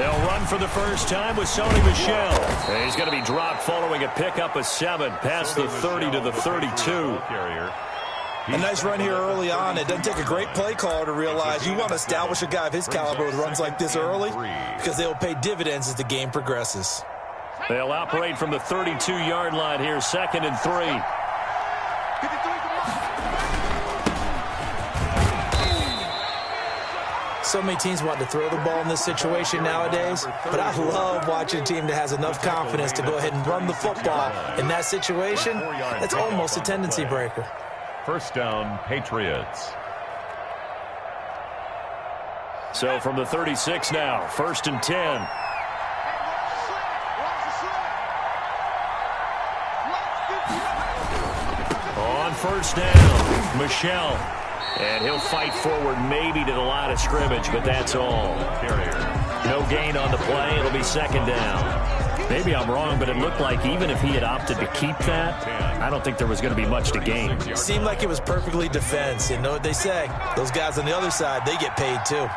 They'll run for the first time with Sony Michel. And he's going to be dropped following a pickup of 7 past the 30 to the 32. A nice run here early on. It doesn't take a great play caller to realize you want to establish a guy of his caliber with runs like this early because they will pay dividends as the game progresses. They'll operate from the 32-yard line here, 2nd and 3. So many teams want to throw the ball in this situation nowadays, but I love watching a team that has enough confidence to go ahead and run the football. In that situation, that's almost a tendency breaker. First down, Patriots. So from the 36 now, 1st and 10. On first down, Michel. And he'll fight forward maybe to the line of scrimmage, but that's all. No gain on the play. It'll be 2nd down. Maybe I'm wrong, but it looked like even if he had opted to keep that, I don't think there was going to be much to gain. Seemed like it was perfectly defense. You know what they say? Those guys on the other side, they get paid too.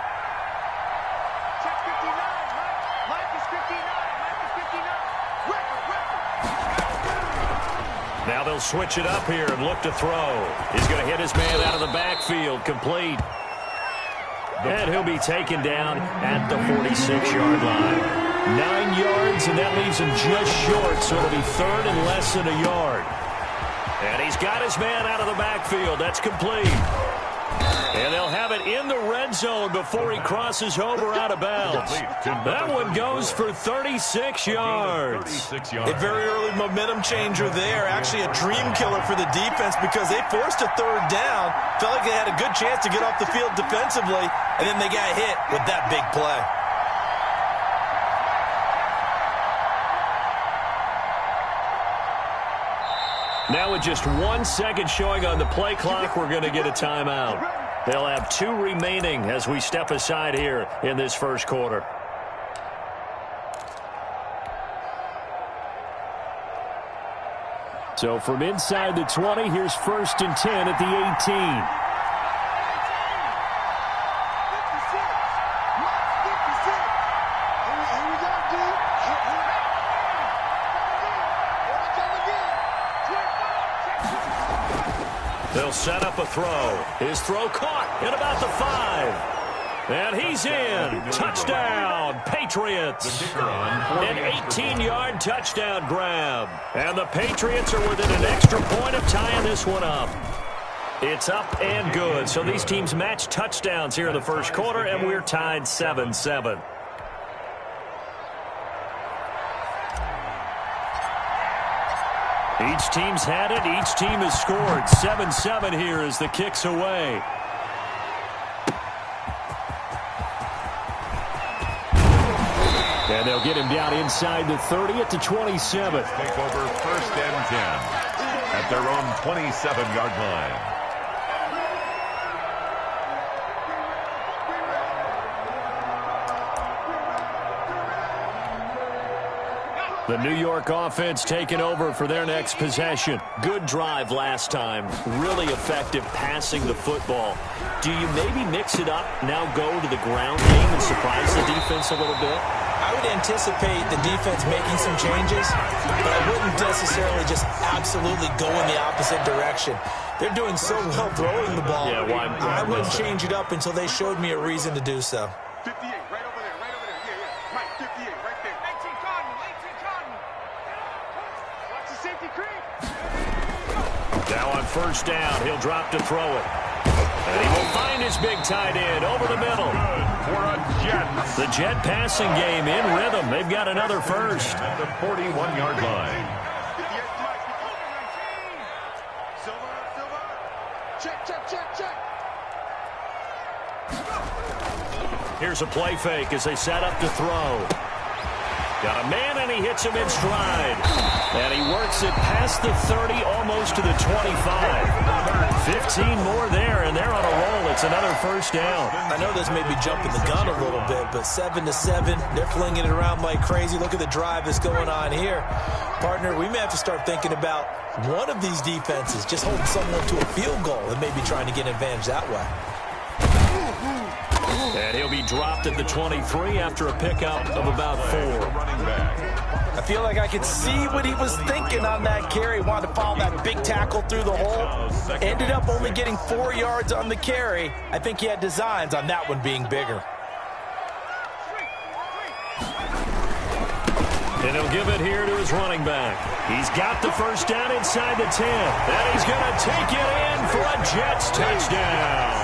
Now they'll switch it up here and look to throw. He's going to hit his man out of the backfield, complete. And he'll be taken down at the 46-yard line. 9 yards, and that leaves him just short, so it'll be 3rd and less than a yard. And he's got his man out of the backfield. That's complete. And they'll have it in the red zone before he crosses over out of bounds. That one goes for 36 yards. A very early momentum changer there. Actually a dream killer for the defense because they forced a 3rd down. Felt like they had a good chance to get off the field defensively, and then they got hit with that big play. Now with just 1 second showing on the play clock, we're going to get a timeout. They'll have 2 remaining as we step aside here in this first quarter. So from inside the 20, here's 1st and 10 at the 18. They'll set up a throw. His throw caught at about the 5. And he's in. Touchdown, Patriots. An 18-yard touchdown grab. And the Patriots are within an extra point of tying this one up. It's up and good. So these teams match touchdowns here in the first quarter, and we're tied 7-7. Each team's had it. Each team has scored. 7-7 here as the kick's away. And they'll get him down inside the 30 at the 27. Take over 1st and 10 at their own 27-yard line. The New York offense taking over for their next possession. Good drive last time. Really effective passing the football. Do you maybe mix it up, now go to the ground game and surprise the defense a little bit? I would anticipate the defense making some changes, but I wouldn't necessarily just absolutely go in the opposite direction. They're doing so well throwing the ball. Yeah, why I wouldn't change it up until they showed me a reason to do so. 58, right over there, right over there. Yeah. Mike, 58, right there. 18 Cotton, 18 Cotton. Watch the safety creep. Now on first down, he'll drop to throw it. And he will find his big tight end over the middle. For a Jet. The Jet passing game in rhythm. They've got another first. At the 41-yard line. 58, Silva. Check. Here's a play fake as they set up to throw. Got a man, and he hits him in stride. And he works it past the 30, almost to the 25. 15 more there, and they're on a roll. It's another first down. I know this may be jumping the gun a little bit, but 7-7, they're flinging it around like crazy. Look at the drive that's going on here. Partner, we may have to start thinking about one of these defenses just holding someone to a field goal and maybe trying to get an advantage that way. And he'll be dropped at the 23 after a pickup of about 4. Running back. I feel like I could see what he was thinking on that carry. Wanted to follow that big tackle through the hole. Ended up only getting 4 yards on the carry. I think he had designs on that one being bigger. And he'll give it here to his running back. He's got the first down inside the 10. And he's going to take it in for a Jets touchdown.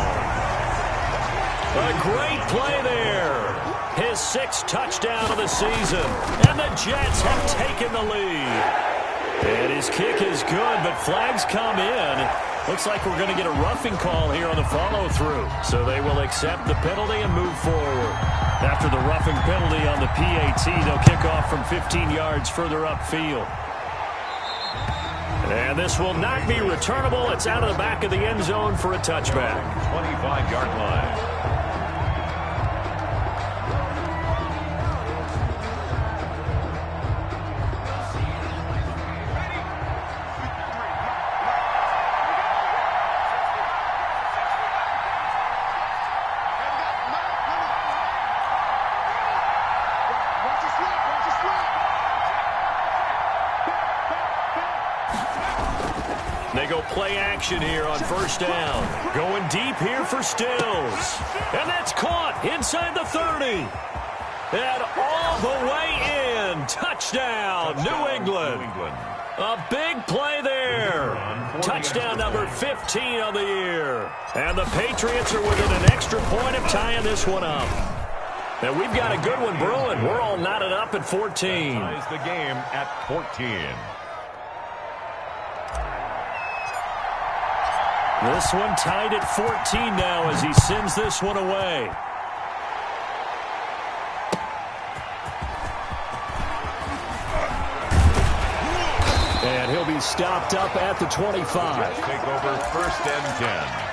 A great play there. His 6th touchdown of the season. And the Jets have taken the lead. And his kick is good, but flags come in. Looks like we're going to get a roughing call here on the follow-through. So they will accept the penalty and move forward. After the roughing penalty on the PAT, they'll kick off from 15 yards further upfield. And this will not be returnable. It's out of the back of the end zone for a touchback. 25-yard line. They go play action here on first down. Going deep here for Stills. And that's caught inside the 30. And all the way in. Touchdown, New England. A big play there. Touchdown number 15 on the year. And the Patriots are within an extra point of tying this one up. And we've got a good one brewing. We're all knotted up at 14. Ties the game at 14. This one tied at 14 now as he sends this one away. And he'll be stopped up at the 25. Jets take over first and 10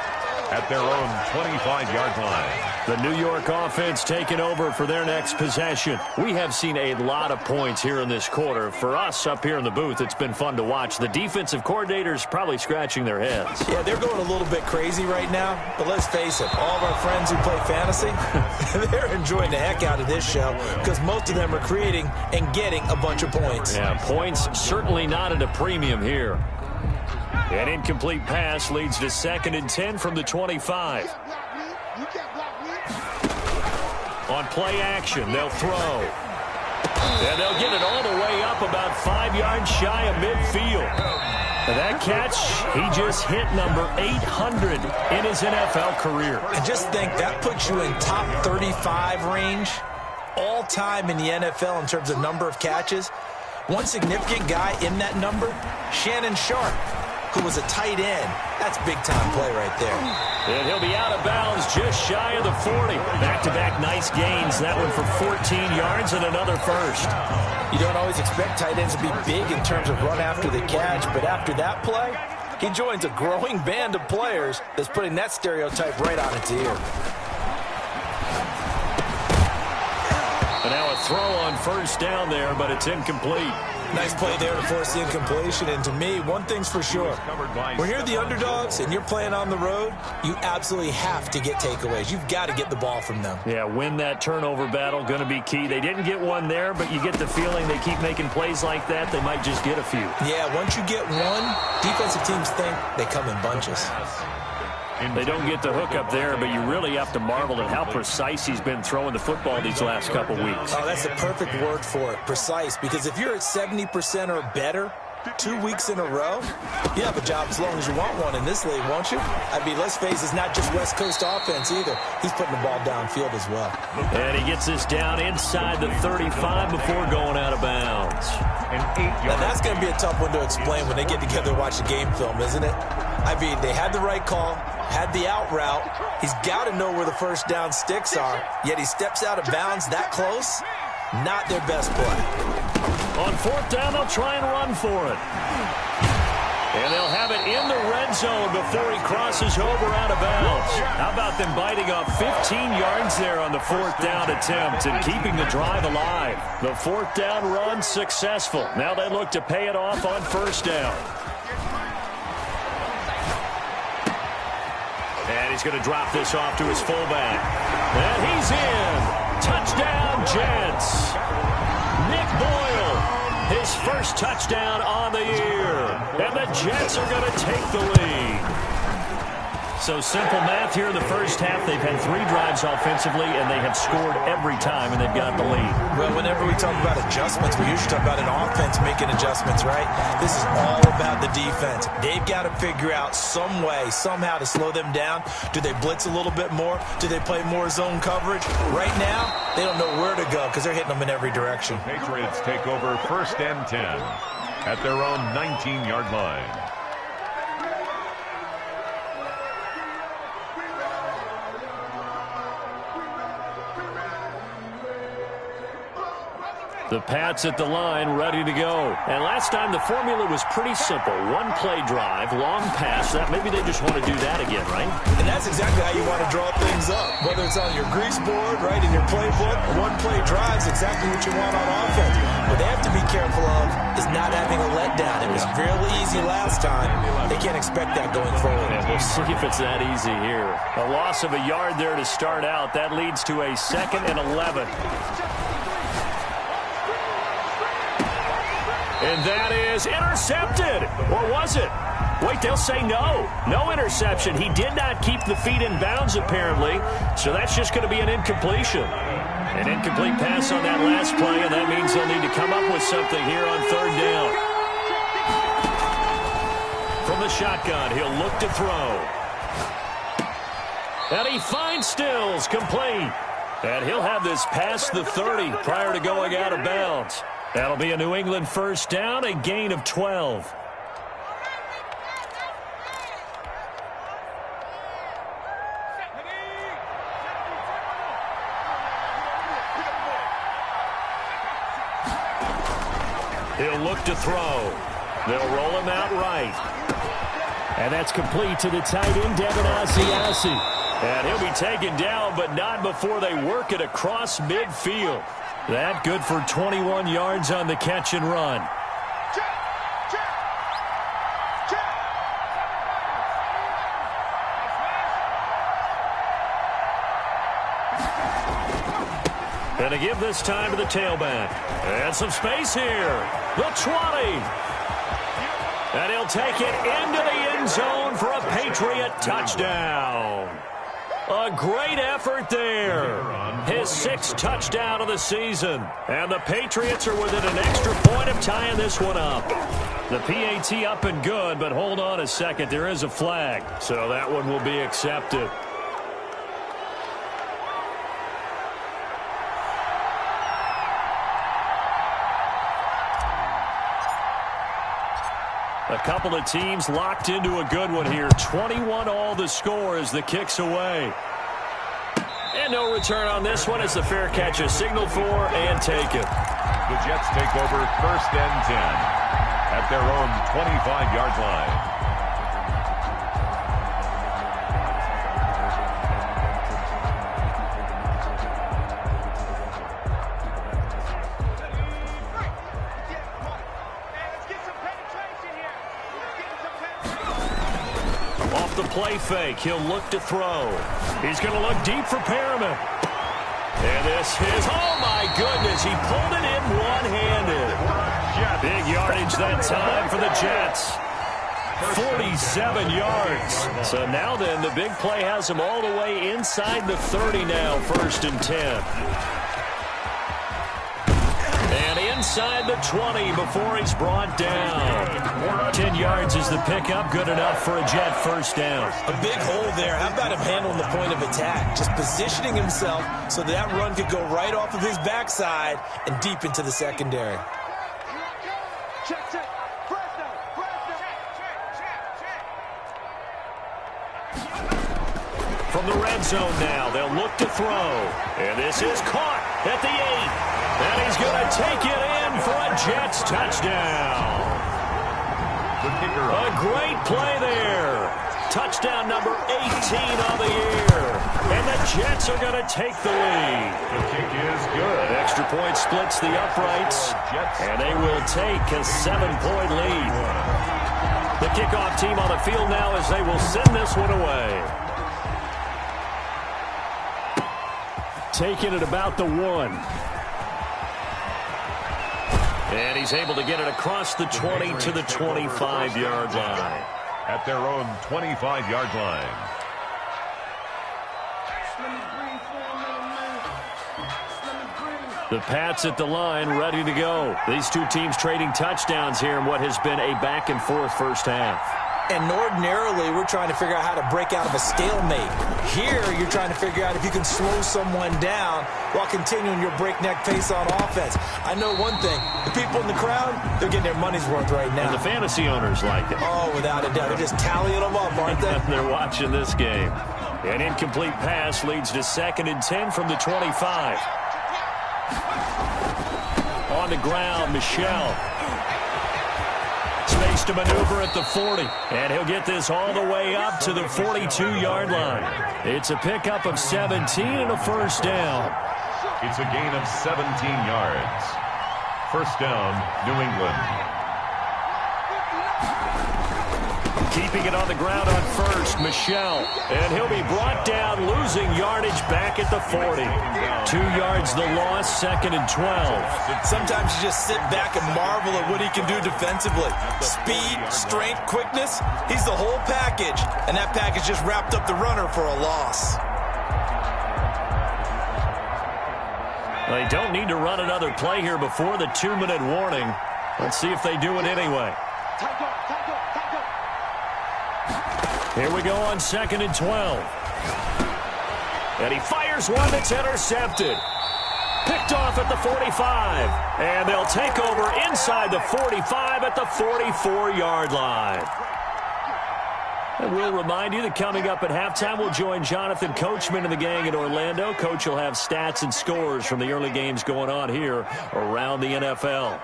at their own 25-yard line. The New York offense taking over for their next possession. We have seen a lot of points here in this quarter. For us up here in the booth, it's been fun to watch. The defensive coordinators probably scratching their heads. Yeah, they're going a little bit crazy right now. But let's face it, all of our friends who play fantasy, they're enjoying the heck out of this show because most of them are creating and getting a bunch of points. Yeah, points certainly not at a premium here. An incomplete pass leads to 2nd and 10 from the 25. On play action, they'll throw. And they'll get it all the way up about 5 yards shy of midfield. And that catch, he just hit number 800 in his NFL career. And just think, that puts you in top 35 range all time in the NFL in terms of number of catches. One significant guy in that number, Shannon Sharp, who was a tight end. That's big-time play right there. And he'll be out of bounds just shy of the 40. Back-to-back nice gains. That one for 14 yards and another first. You don't always expect tight ends to be big in terms of run after the catch, but after that play, he joins a growing band of players that's putting that stereotype right on its ear. And now a throw on first down there, but it's incomplete. Nice play there to force the incompletion. And to me, one thing's for sure. When you're the underdogs and you're playing on the road, you absolutely have to get takeaways. You've got to get the ball from them. Yeah, win that turnover battle, going to be key. They didn't get one there, but you get the feeling they keep making plays like that, they might just get a few. Yeah, once you get one, defensive teams think they come in bunches. They don't get the hook up there, but you really have to marvel at how precise he's been throwing the football these last couple weeks. Oh, that's the perfect word for it, precise, because if you're at 70% or better 2 weeks in a row, you have a job as long as you want one in this league, won't you? I mean, let's face it, it's not just West Coast offense either. He's putting the ball downfield as well. And he gets this down inside the 35 before going out of bounds. Now, that's going to be a tough one to explain when they get together and watch the game film, isn't it? I mean, they had the right call, had the out route. He's got to know where the first down sticks are, yet he steps out of bounds that close. Not their best play. On fourth down, they'll try and run for it. And they'll have it in the red zone before he crosses over out of bounds. How about them biting off 15 yards there on the fourth down attempt and keeping the drive alive? The fourth down run successful. Now they look to pay it off on first down. And he's going to drop this off to his fullback. And he's in. Touchdown, Jets. Nick Boyle, his first touchdown on the year. And the Jets are going to take the lead. So simple math here in the first half. They've had 3 drives offensively, and they have scored every time, and they've got the lead. Well, whenever we talk about adjustments, we usually talk about an offense making adjustments, right? This is all about the defense. They've got to figure out some way, somehow to slow them down. Do they blitz a little bit more? Do they play more zone coverage? Right now, they don't know where to go because they're hitting them in every direction. Patriots take over 1st and 10 at their own 19-yard line. The Pats at the line, ready to go. And last time, the formula was pretty simple. 1-play drive, long pass. That maybe they just want to do that again, right? And that's exactly how you want to draw things up. Whether it's on your grease board, right, in your playbook, 1-play drive is exactly what you want on offense. What they have to be careful of is not having a letdown. It was fairly easy last time. They can't expect that going forward. And we'll see if it's that easy here. A loss of a yard there to start out. That leads to a 2nd and 11. And that is intercepted. Or was it? Wait, they'll say no. No interception. He did not keep the feet in bounds, apparently. So that's just going to be an incompletion. An incomplete pass on that last play, and that means they'll need to come up with something here on 3rd down. From the shotgun, he'll look to throw. And he finds Stills, complete. And he'll have this past the 30 prior to going out of bounds. That'll be a New England 1st down, a gain of 12. He'll look to throw. They'll roll him out right. And that's complete to the tight end, Devin Asiasi. And he'll be taken down, but not before they work it across midfield. That good for 21 yards on the catch and run. And to give this time to the tailback. And some space here. The 20. And he'll take it into the end zone for a Patriot touchdown. A great effort there. His 6th touchdown of the season. And the Patriots are within an extra point of tying this one up. The PAT up and good, but hold on a second. There is a flag, so that one will be accepted. A couple of teams locked into a good one here. 21 all the score as the kick's away. And no return on this one as the fair catch is signaled for and taken. The Jets take over 1st and 10 at their own 25-yard line. The play fake. He'll look to throw. He's going to look deep for Perriman. And this is, oh my goodness, he pulled it in one-handed. Big yardage that time for the Jets. 47 yards. So now then, the big play has him all the way inside the 30 now, 1st and 10. And inside the 20 before he's brought down. 10 yards is the pickup. Good enough for a Jet 1st down. A big hole there. How about him handling the point of attack? Just positioning himself so that run could go right off of his backside and deep into the secondary. From the red zone now, they'll look to throw. And this is caught at the 8. And he's going to take it in for a Jets touchdown. A great play there. Touchdown number 18 on the year. And the Jets are going to take the lead. The kick is good. Extra point splits the uprights. And they will take a 7-point lead. The kickoff team on the field now as they will send this one away. taken at about the 1. And he's able to get it across the 20 to the 25-yard line. At their own 25-yard line. The Pats at the line, ready to go. These two teams trading touchdowns here in what has been a back-and-forth first half. And ordinarily, we're trying to figure out how to break out of a stalemate. Here, you're trying to figure out if you can slow someone down while continuing your breakneck pace on offense. I know one thing. The people in the crowd, they're getting their money's worth right now. And the fantasy owners like it. Oh, without a doubt. They're just tallying them up, aren't they? They're watching this game. An incomplete pass leads to 2nd and 10 from the 25. On the ground, Michel. Space to maneuver at the 40. And he'll get this all the way up to the 42-yard line. It's a pickup of 17 and a first down. It's a gain of 17 yards. First down, New England. Keeping it on the ground on first, Michel. And he'll be brought down, losing yardage back at the 40. 2 yards the loss, 2nd and 12. Sometimes you just sit back and marvel at what he can do defensively. Speed, strength, quickness, he's the whole package. And that package just wrapped up the runner for a loss. They don't need to run another play here before the 2-minute warning. Let's see if they do it anyway. Here we go on 2nd and 12. And he fires one that's intercepted. Picked off at the 45. And they'll take over inside the 45 at the 44-yard line. And we'll remind you that coming up at halftime, we'll join Jonathan Coachman and the gang in Orlando. Coach will have stats and scores from the early games going on here around the NFL.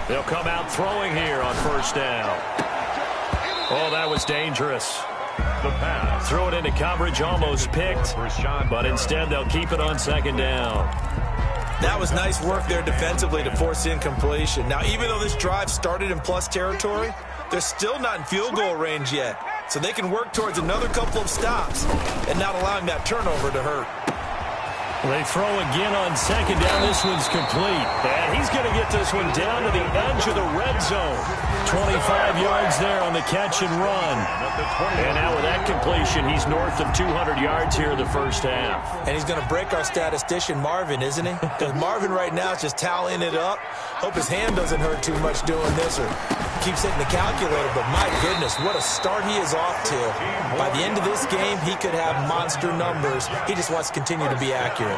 They'll come out throwing here on first down. Oh, that was dangerous. The pass. Throw it into coverage, almost picked, but instead they'll keep it on 2nd down. That was nice work there defensively to force incompletion. Now, even though this drive started in plus territory, they're still not in field goal range yet. So they can work towards another couple of stops and not allowing that turnover to hurt. They throw again on 2nd down. This one's complete. And he's going to get this one down to the edge of the red zone. 25 yards there on the catch and run. And now with that completion, he's north of 200 yards here in the first half. And he's going to break our statistician, Marvin, isn't he? Because Marvin right now is just tallying it up. Hope his hand doesn't hurt too much doing this or keeps hitting the calculator. But my goodness, what a start he is off to. By the end of this game, he could have monster numbers. He just wants to continue to be accurate.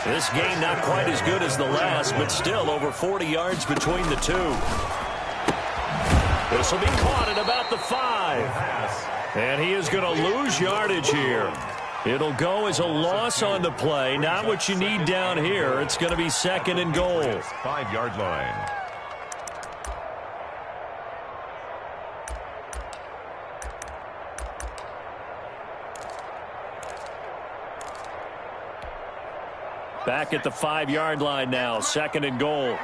This game not quite as good as the last, but still over 40 yards between the two. This will be caught at about the 5. And he is going to lose yardage here. It'll go as a loss on the play. Not what you need down here. It's going to be 2nd and goal. 5-yard line. Back at the 5-yard line now, 2nd and goal.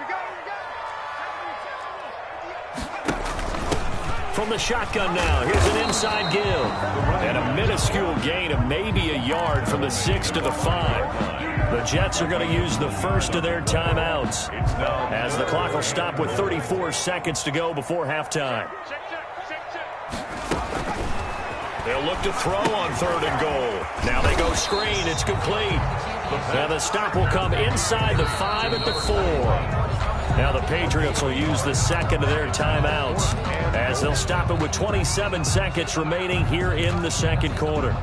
From the shotgun now, here's an inside give. And a minuscule gain of maybe a yard from the 6 to the 5. The Jets are going to use the first of their timeouts as the clock will stop with 34 seconds to go before halftime. They'll look to throw on 3rd and goal. Now they go screen. It's complete. Now the stop will come inside the 5 at the 4. Now the Patriots will use the 2nd of their timeouts as they'll stop it with 27 seconds remaining here in the 2nd quarter.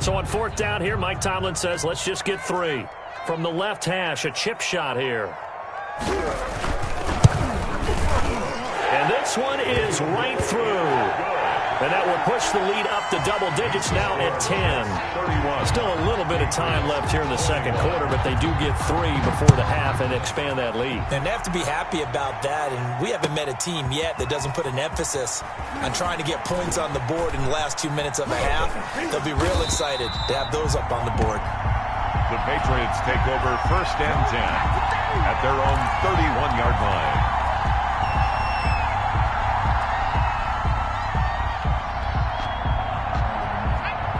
So on 4th down here, Mike Tomlin says, let's just get 3. From the left hash, a chip shot here. And this one is right through. And that will push the lead up to double digits now at 10. 31. Still a little bit of time left here in the 2nd quarter, but they do get 3 before the half and expand that lead. And they have to be happy about that, and we haven't met a team yet that doesn't put an emphasis on trying to get points on the board in the last 2 minutes of a half. They'll be real excited to have those up on the board. The Patriots take over 1st and 10 at their own 31-yard line.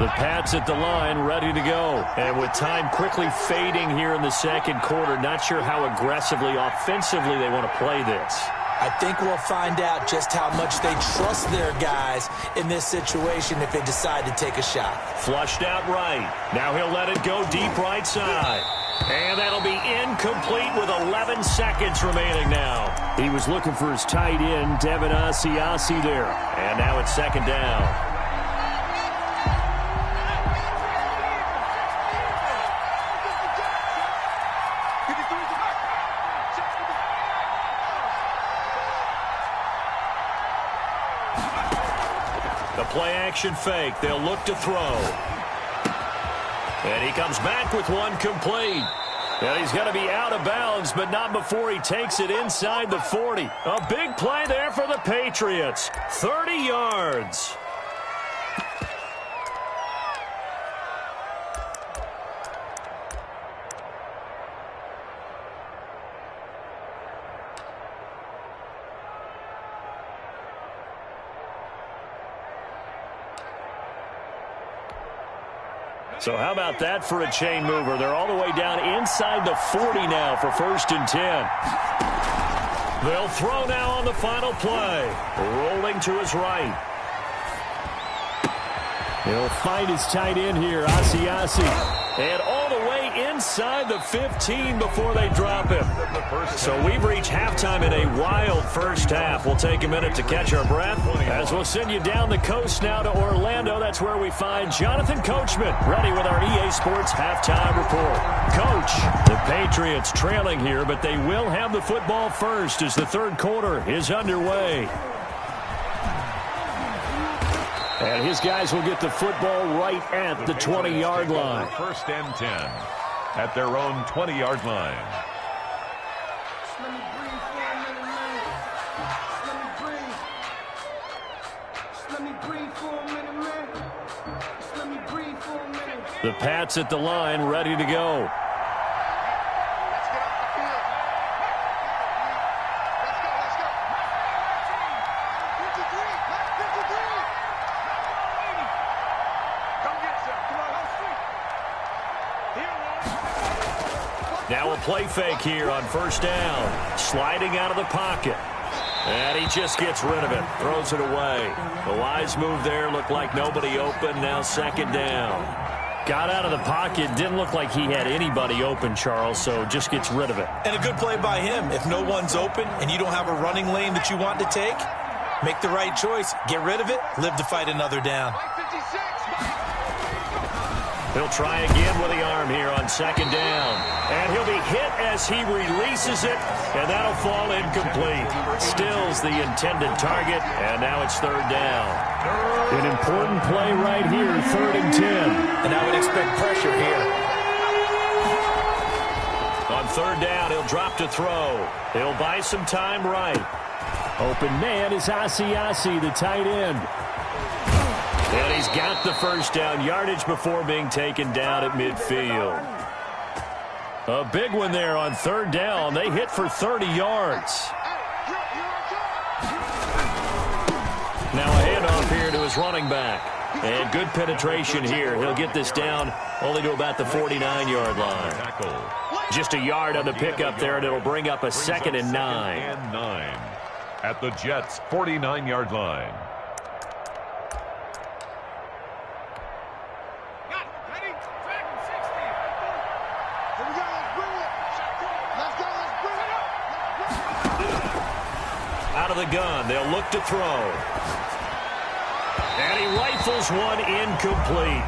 The Pats at the line, ready to go. And with time quickly fading here in the second quarter, not sure how aggressively, offensively they want to play this. I think we'll find out just how much they trust their guys in this situation if they decide to take a shot. Flushed out right. Now he'll let it go deep right side. And that'll be incomplete with 11 seconds remaining now. He was looking for his tight end, Devin Asiasi there. And now it's second down. The play-action fake. They'll look to throw. And he comes back with one complete. And he's going to be out of bounds, but not before he takes it inside the 40. A big play there for the Patriots. 30 yards. So how about that for a chain mover? They're all the way down inside the 40 now for 1st and 10. They'll throw now on the final play. Rolling to his right. He'll find his tight end here, Asiasi. And all the way inside the 15 before they drop him. So we've reached halftime in a wild first half. We'll take a minute to catch our breath as we'll send you down the coast now to Orlando. That's where we find Jonathan Coachman, ready with our EA Sports halftime report. Coach, the Patriots trailing here, but they will have the football first as the third quarter is underway. And his guys will get the football right at the 20-yard line. 1st and 10 at their own 20-yard line. The Pats at the line, ready to go. Now a play fake here on 1st down. Sliding out of the pocket. And he just gets rid of it. Throws it away. The wise move there. Looked like nobody open. Now 2nd down. Got out of the pocket. Didn't look like he had anybody open, Charles, so just gets rid of it. And a good play by him. If no one's open and you don't have a running lane that you want to take, make the right choice. Get rid of it. Live to fight another down. He'll try again with the arm here on 2nd down. And he'll be hit as he releases it, and that'll fall incomplete. Stills the intended target, and now it's 3rd down. An important play right here, 3rd and 10. And I would expect pressure here. On 3rd down, he'll drop to throw. He'll buy some time right. Open man is Asiasi, the tight end. And he's got the 1st down yardage before being taken down at midfield. A big one there on 3rd down. They hit for 30 yards. Now a handoff here to his running back. And good penetration here. He'll get this down only to about the 49-yard line. Just a yard on the pickup there, and it'll bring up a 2nd and 9. At the Jets' 49-yard line. Out of the gun, they'll look to throw. And he rifles one incomplete.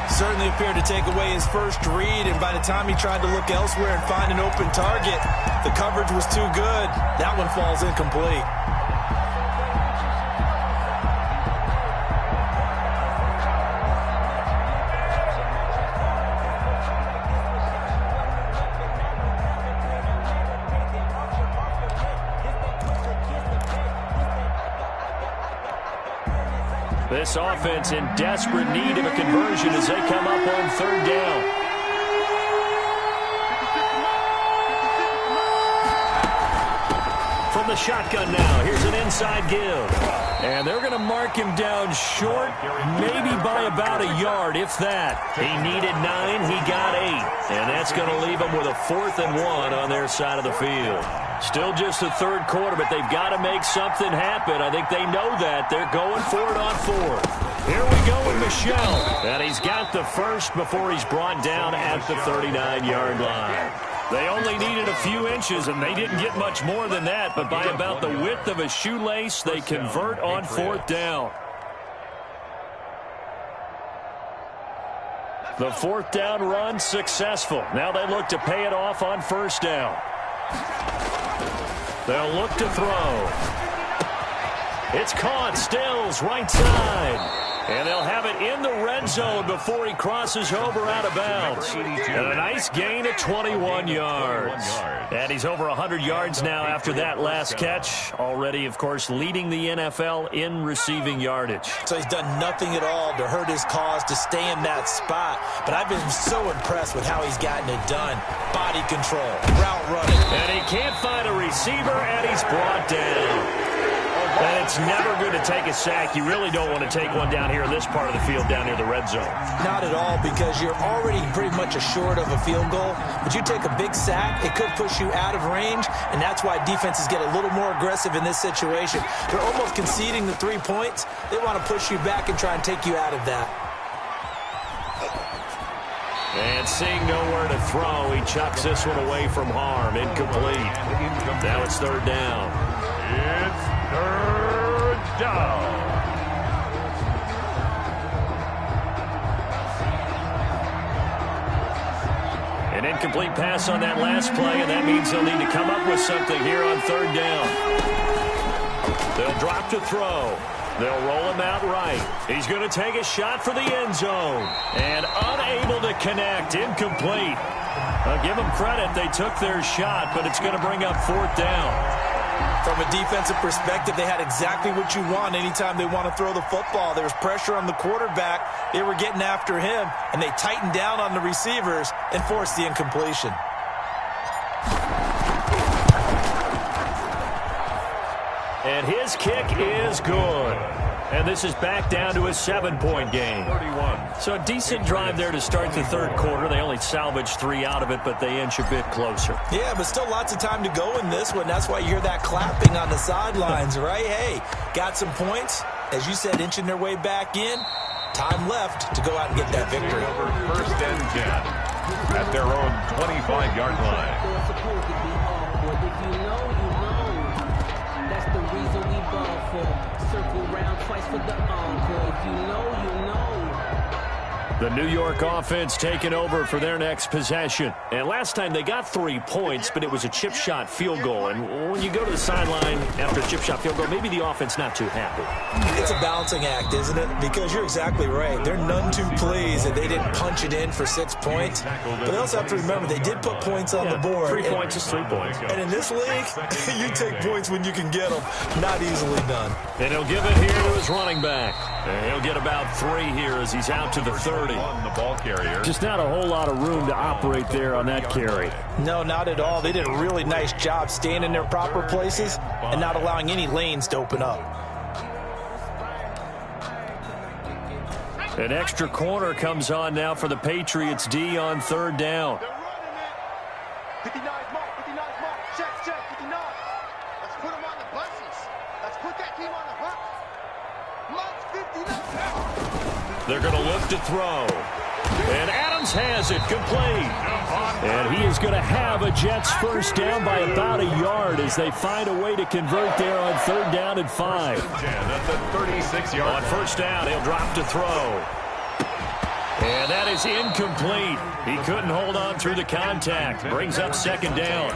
Certainly appeared to take away his first read, and by the time he tried to look elsewhere and find an open target, the coverage was too good. That one falls incomplete. This offense in desperate need of a conversion as they come up on 3rd down. From the shotgun now. Here's an inside give. And they're going to mark him down short, maybe by about a yard, if that. He needed 9, he got 8. And that's going to leave him with a 4th and 1 on their side of the field. Still just the third quarter, but they've got to make something happen. I think they know that. They're going for it on 4th. Here we go with Michel. And he's got the first before he's brought down at the 39-yard line. They only needed a few inches, and they didn't get much more than that. But by about the width of a shoelace, they convert on 4th down. The 4th down run successful. Now they look to pay it off on 1st down. They'll look to throw. It's caught. Stills right side. And they'll have it in the red zone before he crosses over out of bounds. And a nice gain of 21 yards. And he's over 100 yards now after that last catch. Already, of course, leading the NFL in receiving yardage. So he's done nothing at all to hurt his cause, to stay in that spot. But I've been so impressed with how he's gotten it done. Body control, route running. And he can't find a receiver, and he's brought down. And it's never good to take a sack. You really don't want to take one down here in this part of the field, down near the red zone. Not at all, because you're already pretty much assured of a field goal. But you take a big sack, it could push you out of range, and that's why defenses get a little more aggressive in this situation. They're almost conceding the 3 points. They want to push you back and try and take you out of that. And seeing nowhere to throw, he chucks this one away from harm. Incomplete. Now it's 3rd down. It's 3rd down. An incomplete pass on that last play, and that means they'll need to come up with something here on 3rd down. They'll drop to throw. They'll roll him out right. He's going to take a shot for the end zone. And unable to connect. Incomplete. I'll give them credit. They took their shot, but it's going to bring up 4th down. From a defensive perspective, they had exactly what you want anytime they want to throw the football. There was pressure on the quarterback. They were getting after him, and they tightened down on the receivers and forced the incompletion. And his kick is good. And this is back down to a 7-point game. 31. So a decent drive there to start the third quarter. They only salvaged 3 out of it, but they inch a bit closer. Yeah, but still lots of time to go in this one. That's why you hear that clapping on the sidelines, right? Hey, got some points. As you said, inching their way back in. Time left to go out and get that victory. Over 1st and 10 at their own 25-yard line. That's the reason we ball for. Circle round twice for the encore. If you know, you know. The New York offense taking over for their next possession. And last time they got 3 points, but it was a chip shot field goal. And when you go to the sideline after a chip shot field goal, maybe the offense not too happy. It's a balancing act, isn't it? Because you're exactly right. They're none too pleased that they didn't punch it in for 6 points. But they also have to remember they did put points on the board. 3 points is 3 points. And in this league, you take points when you can get them. Not easily done. And he'll give it here to his running back. And he'll get about 3 here as he's out to the 30. On the ball carrier. Just not a whole lot of room to operate there on that carry. No, not at all. They did a really nice job staying in their proper places and not allowing any lanes to open up. An extra corner comes on now for the Patriots D on 3rd down. They're running it. 59's mark, 59's mark. Check, 59. Let's put them on the buses. Let's put that team on the bus. March 59. They're going to look to throw. And Adams has it complete. And he is going to have a Jets first down by about a yard as they find a way to convert there on 3rd down and 5. At the 36-yard On 1st down, he'll drop to throw. And that is incomplete. He couldn't hold on through the contact. Brings up 2nd down.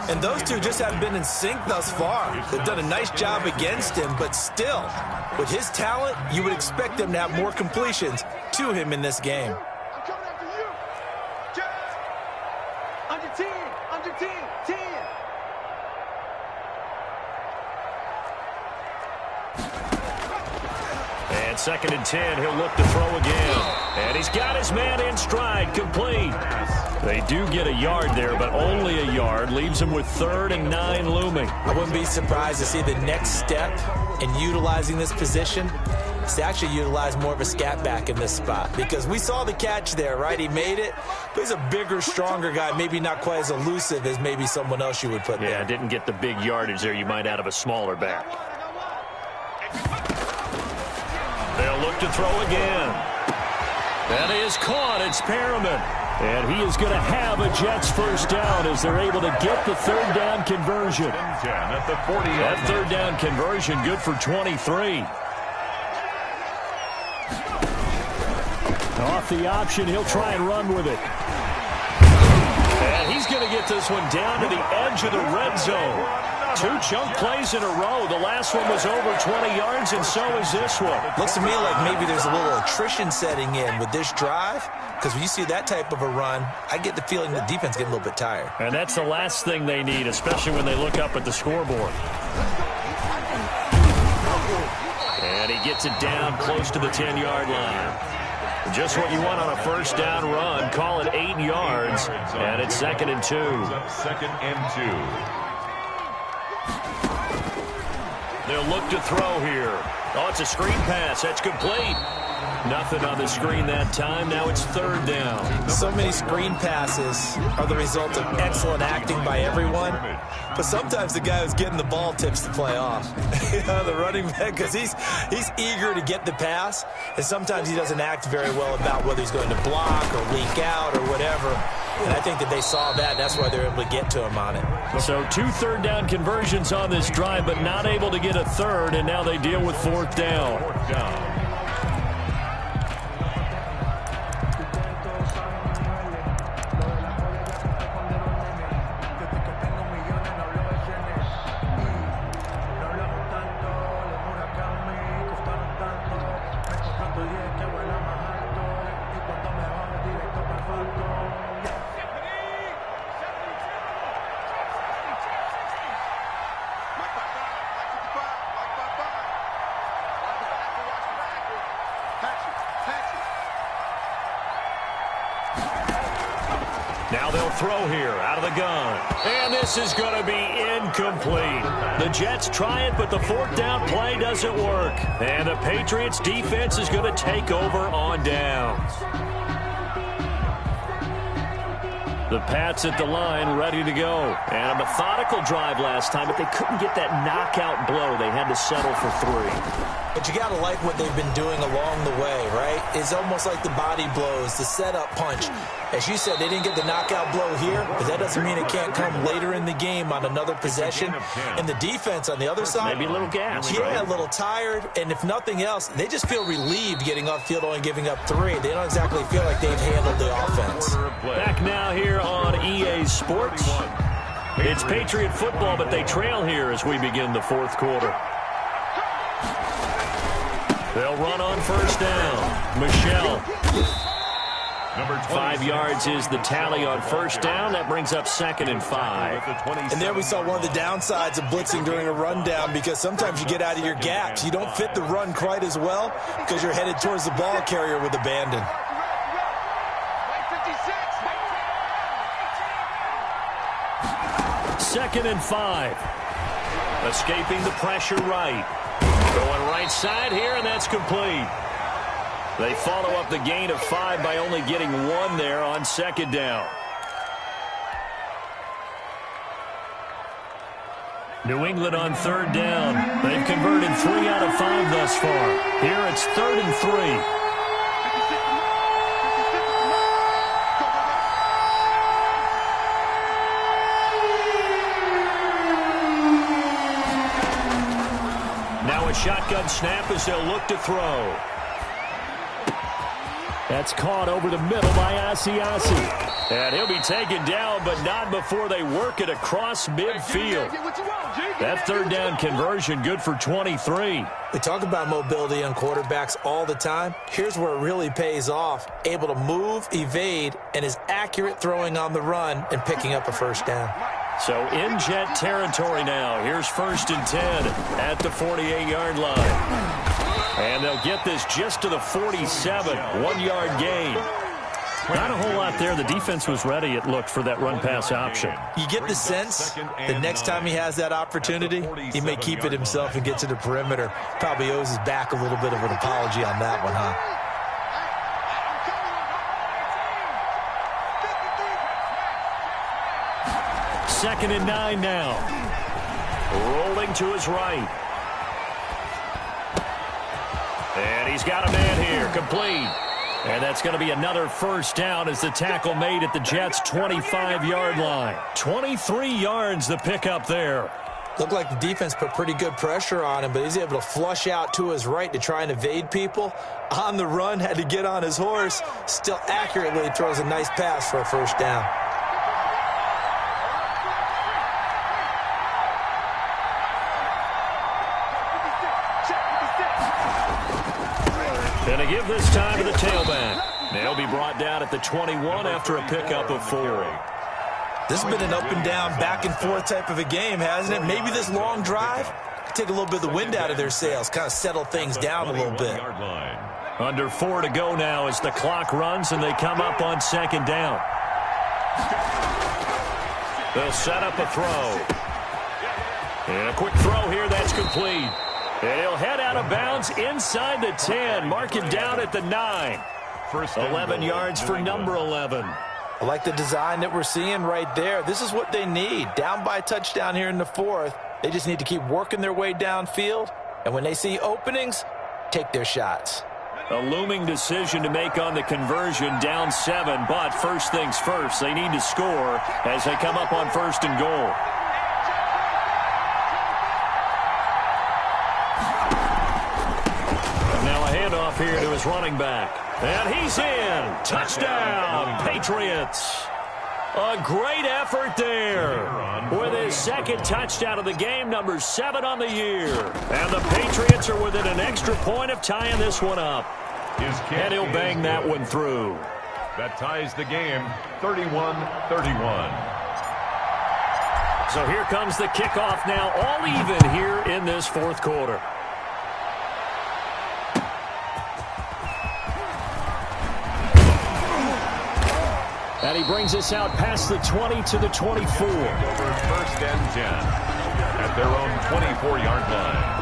And those two just haven't been in sync thus far. They've done a nice job against him, but still, with his talent, you would expect them to have more completions to him in this game. I'm coming after you. Jets. Under 10. Under 10. 10. And 2nd and 10, he'll look to throw again. And he's got his man in stride, complete. They do get a yard there, but only a yard. Leaves them with 3rd and 9 looming. I wouldn't be surprised to see the next step in utilizing this position is to actually utilize more of a scat back in this spot. Because we saw the catch there, right? He made it. But he's a bigger, stronger guy, maybe not quite as elusive as maybe someone else you would put there. Yeah, didn't get the big yardage there you might out of a smaller back. They'll look to throw again. That is caught. It's Perriman. And he is going to have a Jets first down as they're able to get the 3rd down conversion. At the 40. That 3rd down conversion good for 23. Off the option, he'll try and run with it. And he's going to get this one down to the edge of the red zone. 2 chunk plays in a row. The last one was over 20 yards, and so is this one. Looks to me like maybe there's a little attrition setting in with this drive, because when you see that type of a run, I get the feeling the defense getting a little bit tired. And that's the last thing they need, especially when they look up at the scoreboard. And he gets it down close to the 10-yard line. Just what you want on a first down run. Call it 8 yards, and it's 2nd and 2. 2nd and 2. They'll look to throw here. Oh, it's a screen pass. That's complete. Nothing on the screen that time. Now it's 3rd down. So many screen passes are the result of excellent acting by everyone. But sometimes the guy who's getting the ball tips the play off. The running back, because he's eager to get the pass. And sometimes he doesn't act very well about whether he's going to block or leak out or whatever. And I think that they saw that, and that's why they're able to get to him on it. So 2 3rd down conversions on this drive, but not able to get a 3rd, and now they deal with 4th down. 4th down. Now they'll throw here out of the gun. And this is going to be incomplete. The Jets try it, but the 4th down play doesn't work. And the Patriots defense is going to take over on downs. The Pats at the line ready to go. And a methodical drive last time, but they couldn't get that knockout blow. They had to settle for 3. But you got to like what they've been doing along the way, right? It's almost like the body blows, the setup punch. As you said, they didn't get the knockout blow here, but that doesn't mean it can't come later in the game on another possession. And the defense on the other side, maybe a little gas, yeah, right? A little tired. And if nothing else, they just feel relieved getting off field, only giving up 3. They don't exactly feel like they've handled the offense. Back now here on EA Sports. It's Patriot football, but they trail here as we begin the 4th quarter. They'll run on first down. Michelle. 5 yards is the tally on first down. That brings up 2nd and 5. And there we saw one of the downsides of blitzing during a rundown, because sometimes you get out of your gaps. You don't fit the run quite as well because you're headed towards the ball carrier with abandon. Second and 5. Escaping the pressure right. Going right side here, and that's complete. They follow up the gain of 5 by only getting 1 there on 2nd down. New England on 3rd down. They've converted 3 out of 5 thus far. Here it's 3rd and 3. Shotgun snap as they'll look to throw. That's caught over the middle by Asiasi. And he'll be taken down, but not before they work it across midfield. That 3rd down conversion good for 23. We talk about mobility on quarterbacks all the time. Here's where it really pays off. Able to move, evade, and is accurate throwing on the run and picking up a first down. So in Jet territory now. Here's 1st and 10 at the 48-yard line. And they'll get this just to the 47. 1-yard gain. Not a whole lot there. The defense was ready, it looked, for that run-pass option. You get the sense that next time he has that opportunity, he may keep it himself and get to the perimeter. Probably owes his back a little bit of an apology on that one, huh? Second and 9 now. Rolling to his right. And he's got a man here, complete. And that's going to be another first down as the tackle made at the Jets' 25-yard line. 23 yards the pickup there. Looked like the defense put pretty good pressure on him, but he's able to flush out to his right to try and evade people. On the run, had to get on his horse. Still accurately throws a nice pass for a first down. Going to give this time to the tailback. They'll be brought down at the 21 after a pickup of 4. This has been an up-and-down, back-and-forth type of a game, hasn't it? Maybe this long drive take a little bit of the wind out of their sails, kind of settle things down a little bit. Under 4 to go now as the clock runs and they come up on second down. They'll set up a throw. And a quick throw here, that's complete. And he'll head out of bounds inside the 10. Mark him down at the 9. 11 yards for number 11. I like the design that we're seeing right there. This is what they need. Down by a touchdown here in the 4th. They just need to keep working their way downfield. And when they see openings, take their shots. A looming decision to make on the conversion, down 7. But first things first, they need to score as they come up on first and goal. Off here to his running back. And he's in. Touchdown, Patriots. A great effort there. With his second touchdown of the game, number 7 on the year. And the Patriots are within an extra point of tying this one up. And he'll bang that one through. That ties the game, 31-31. So here comes the kickoff now, all even here in this 4th quarter. And he brings us out past the 20 to the 24. Over first and 10 at their own 24-yard line.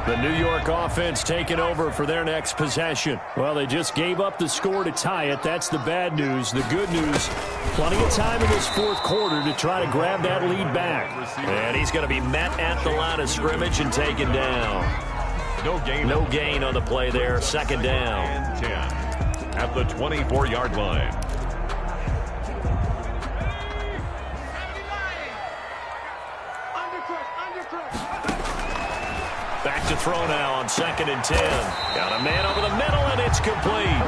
The New York offense taking over for their next possession. Well, they just gave up the score to tie it. That's the bad news. The good news, plenty of time in this 4th quarter to try to grab that lead back. And he's going to be met at the line of scrimmage and taken down. No gain on the play there. Second down. 10 at the 24-yard line. Back to throw now on second and 10. Got a man over the middle, and it's complete.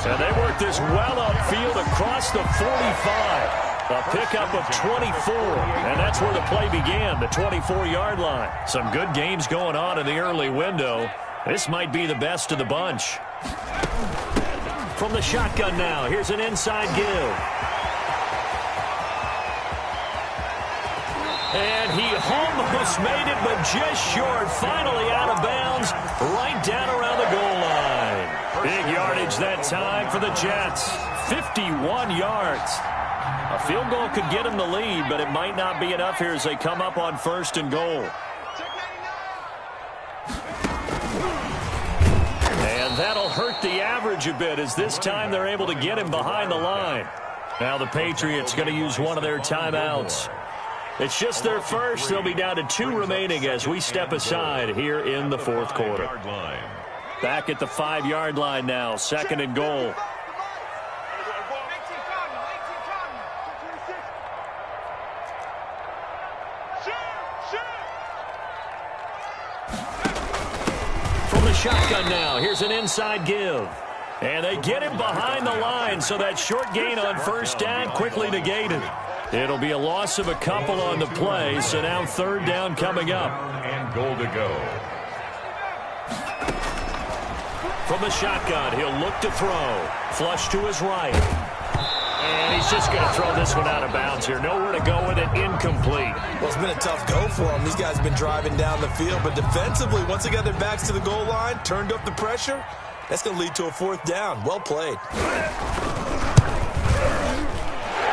And they work this well upfield across the 45. A pickup of 24, and that's where the play began, the 24-yard line. Some good games going on in the early window. This might be the best of the bunch. From the shotgun now, here's an inside give. And he almost made it, but just short. Finally out of bounds, right down around the goal line. Big yardage that time for the Jets. 51 yards. A field goal could get him the lead, but it might not be enough here as they come up on first and goal. And that'll hurt the average a bit as this time they're able to get him behind the line. Now the Patriots going to use one of their timeouts. It's just their first. They'll be down to 2 remaining as we step aside here in the 4th quarter. Back at the 5-yard line now, second and goal. Shotgun now. Here's an inside give. And they get him behind the line, so that short gain on first down quickly negated. It'll be a loss of a couple on the play, so now third down coming up. And goal to go. From the shotgun, he'll look to throw. Flush to his right. And he's just going to throw this one out of bounds here. Nowhere to go with it. Incomplete. Well, it's been a tough go for them. These guys have been driving down the field, but defensively, once they got their backs to the goal line, turned up the pressure, that's going to lead to a 4th down. Well played.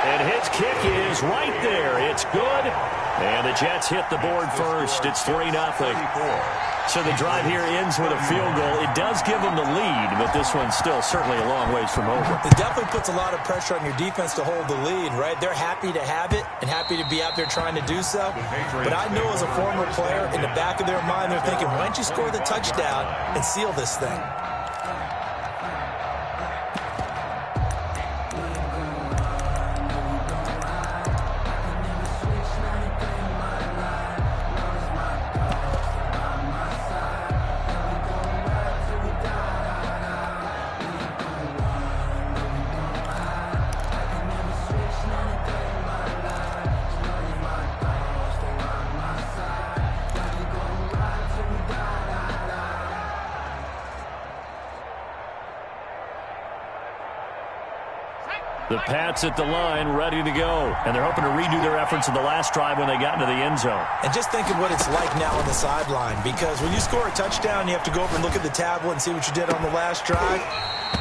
And his kick is right there. It's good. And the Jets hit the board first. It's 3-0. So the drive here ends with a field goal. It does give them the lead, but this one's still certainly a long ways from over. It definitely puts a lot of pressure on your defense to hold the lead, right? They're happy to have it and happy to be out there trying to do so. But I know as a former player, in the back of their mind, they're thinking, why don't you score the touchdown and seal this thing? The Pats at the line, ready to go. And they're hoping to redo their efforts in the last drive when they got into the end zone. And just think of what it's like now on the sideline, because when you score a touchdown, you have to go over and look at the tablet and see what you did on the last drive.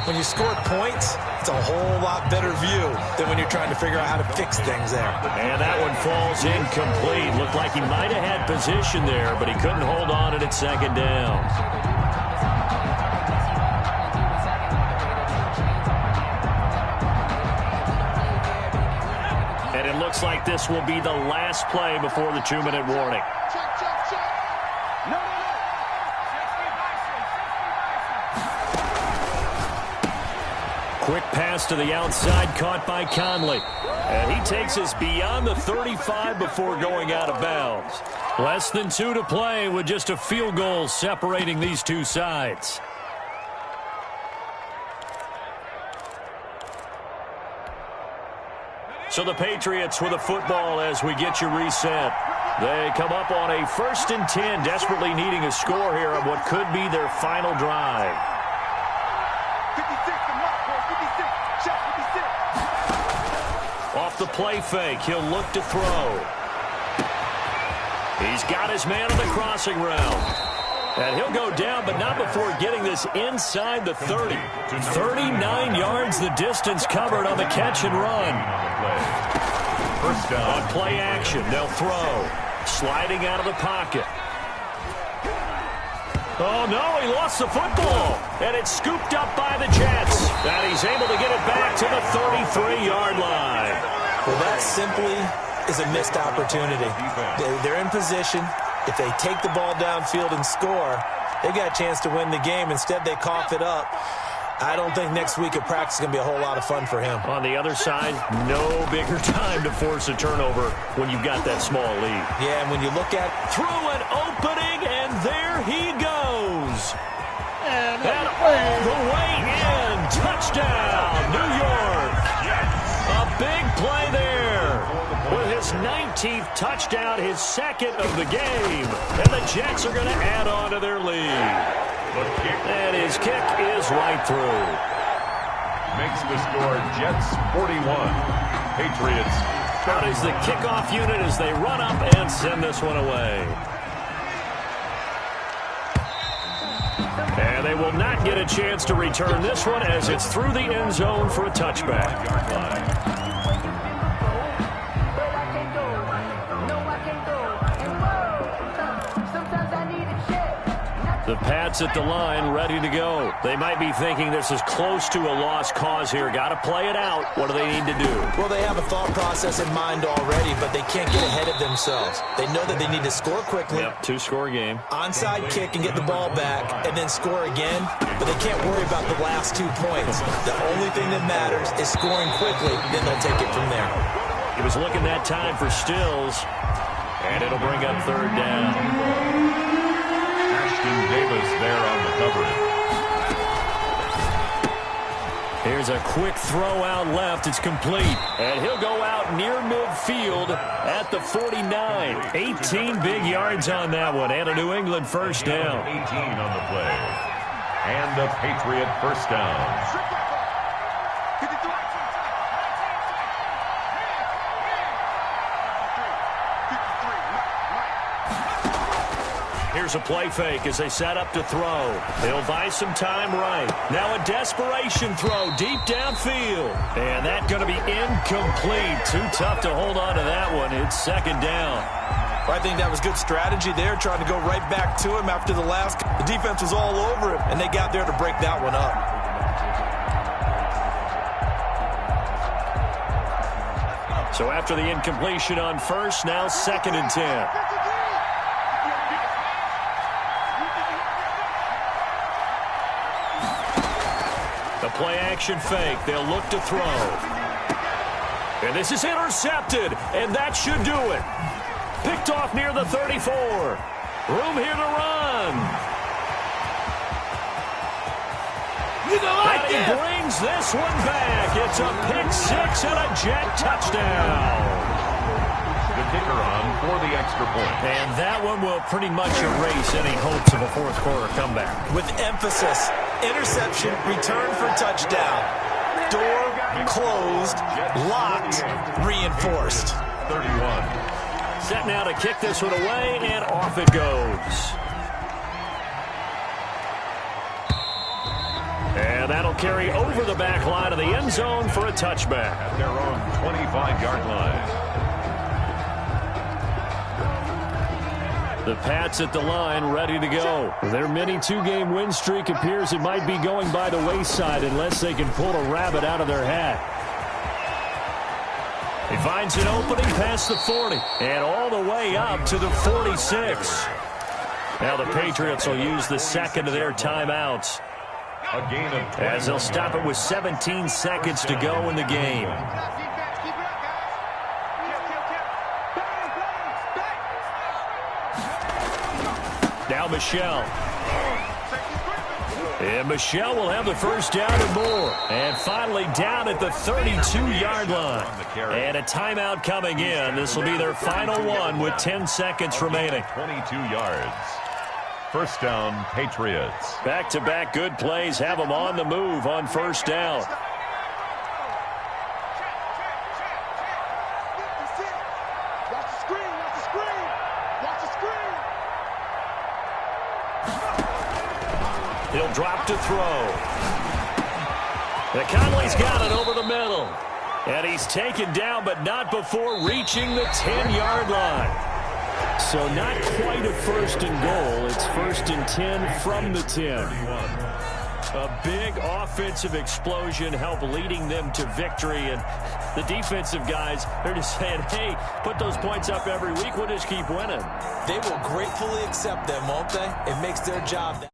When you score points, it's a whole lot better view than when you're trying to figure out how to fix things there. And that one falls incomplete. Looked like he might have had position there, but he couldn't hold on at 2nd down. And it looks like this will be the last play before the 2-minute warning. Quick pass to the outside, caught by Conley. And he takes us beyond the 35 before going out of bounds. Less than 2 to play with just a field goal separating these two sides. So the Patriots with a football as we get you reset. They come up on a 1st and 10, desperately needing a score here on what could be their final drive. 56, the mark, boy, 56. Shot 56. Off the play fake, he'll look to throw. He's got his man on the crossing route. And he'll go down, but not before getting this inside the 30. 39 yards the distance covered on the catch and run. First down. On play action, they'll throw. Sliding out of the pocket. Oh, no, he lost the football. And it's scooped up by the Jets. And he's able to get it back to the 33-yard line. Well, that simply is a missed opportunity. They're in position. If they take the ball downfield and score, they got a chance to win the game. Instead, they cough it up. I don't think next week at practice is going to be a whole lot of fun for him. On the other side, no bigger time to force a turnover when you've got that small lead. Yeah, and when you look at... Through an opening, and there he goes. And all the way in. Touchdown, New York. A big play there. With his 19th touchdown, his 2nd of the game. And the Jets are going to add on to their lead. And his kick is right through. Makes the score Jets 41. Patriots 30. Out is the kickoff unit as they run up and send this one away. And they will not get a chance to return this one as it's through the end zone for a touchback. The Pats at the line, ready to go. They might be thinking this is close to a lost cause here. Got to play it out. What do they need to do? Well, they have a thought process in mind already, but they can't get ahead of themselves. They know that they need to score quickly. Yep, 2-score game. Onside kick and get the ball back, and then score again. But they can't worry about the last 2 points. The only thing that matters is scoring quickly, then they'll take it from there. He was looking that time for Stills, and it'll bring up 3rd down. Davis there on the coverage. Here's a quick throw out left. It's complete. And he'll go out near midfield at the 49. 18 big yards on that one. And a New England 1st down. 18 on the play. And a Patriot 1st down. Here's a play fake as they set up to throw. They'll buy some time right. Now a desperation throw deep downfield. And that's going to be incomplete. Too tough to hold on to that one. It's second down. I think that was good strategy there, trying to go right back to him after the last. The defense was all over him, and they got there to break that one up. So after the incompletion on first, now 2nd and 10. The play action fake. They'll look to throw. And this is intercepted, and that should do it. Picked off near the 34. Room here to run. And he brings this one back. It's a pick six and a jet touchdown. The kicker on for the extra point. And that one will pretty much erase any hopes of a fourth quarter comeback. With emphasis, interception, return for touchdown. Door closed, locked, reinforced. 31. Set now to kick this one away, and off it goes. And that'll carry over the back line of the end zone for a touchback. At their own 25-yard line. The Pats at the line, ready to go. Their mini two-game win streak appears it might be going by the wayside unless they can pull a rabbit out of their hat. He finds an opening past the 40 and all the way up to the 46. Now the Patriots will use the second of their timeouts A gain of 20. as they'll stop it with 17 seconds to go in the game. Now Michelle. And Michelle will have the first down and more. And finally down at the 32-yard line. And a timeout coming in. This will be their final one with 10 seconds remaining. 22 yards. First down, Patriots. Back-to-back good plays have them on the move on first down. Watch the screen, watch the screen, watch the screen. He'll drop to throw. And Conley's got it over the middle. And he's taken down, but not before reaching the 10-yard line. So not quite a first and goal. It's 1st and 10 from the 10. A big offensive explosion helped leading them to victory. And the defensive guys, they're just saying, hey, put those points up every week. We'll just keep winning. They will gratefully accept them, won't they? It makes their job